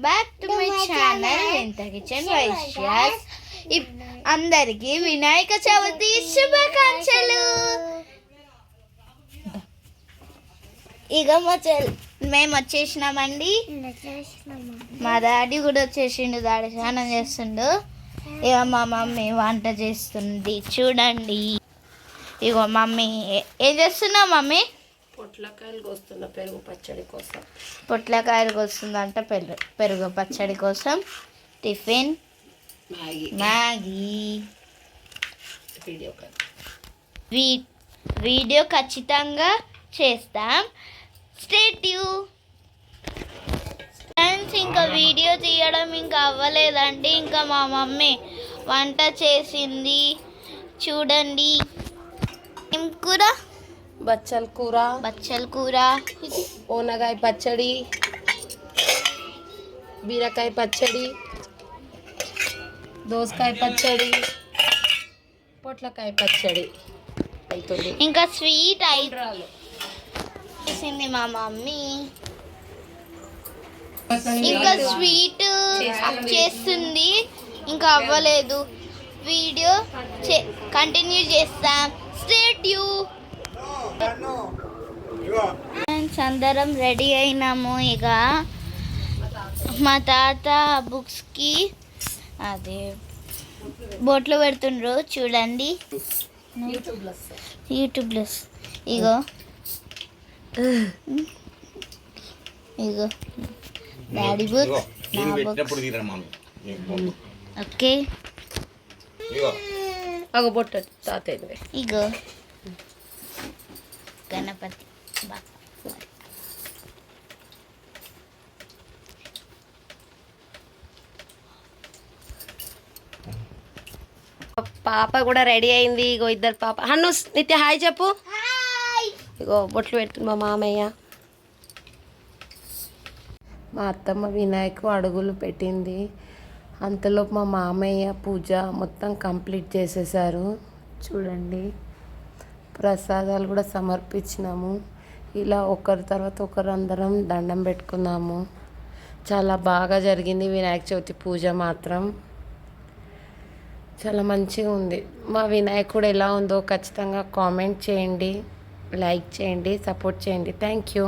Back to my channel వింత kitchen Vaishyas. అందరికీ వినాయక చవితి శుభాకాంక్షలు. ఇక మేము వచ్చేసినామండి. మా డాడీ కూడా వచ్చేసిండు. డాడీ స్నానం చేస్తుండు. ఇక మా మమ్మీ వంట చేస్తుంది చూడండి. ఇగో మమ్మీ ఏం చేస్తున్నావు మమ్మీ? పొట్లకాయలు కోస్తున్నా పెరుగు పచ్చడి కోసం. పొట్లకాయలు కోస్తుందంట పెరుగు పచ్చడి కోసం. Tiffin Maggi. వీడియో ఖచ్చితంగా చేస్తాం. Stay tune. ఫ్రెండ్స్, ఇంకా వీడియో తీయడం ఇంకా అవ్వలేదండి. ఇంకా మా మమ్మీ వంట చేసింది చూడండి. ఏం కూర? బచ్చల కూర, ఓనగాయ పచ్చడి, బీరకాయ పచ్చడి, దోసకాయ పచ్చడి, పొట్లకాయ పచ్చడి అవుతుంది. ఇంకా స్వీట్ చేసింది మా మమ్మీ. ఇంకా స్వీట్ చేస్తుంది, ఇంకా అవ్వలేదు. వీడియో కంటిన్యూ చేస్తాం. Stay tune. అందరం రెడీ అయినాము. ఇక మా తాత బుక్స్కి అదే బోట్లో పెడుతుండ్రు చూడండి యూట్యూబ్లో. ఇగో డాడీ బుక్, నా బుక్. ఓకే, అగబొట్ట తాత. ఇగో గణపతి పాప కూడా రెడీ అయింది. ఇగో ఇద్దరు పాప. హన్ను నిత్య హాయ్ చెప్పు. ఇగో బొట్లు పెడుతుంది మా మామయ్య. మా అత్తమ్మ వినాయకు అడుగులు పెట్టింది. అంతలో మా మామయ్య పూజ మొత్తం కంప్లీట్ చేసేసారు చూడండి. ప్రసాదాలు కూడా సమర్పించినాము. ఇలా ఒకరి తర్వాత ఒకరు అందరం దండం పెట్టుకున్నాము. చాలా బాగా జరిగింది వినాయక చవితి పూజ మాత్రం. చాలా మంచిగా ఉంది. మా వినాయకుడు ఎలా ఉందో ఖచ్చితంగా కామెంట్ చేయండి, లైక్ చేయండి, సపోర్ట్ చేయండి. Thank you.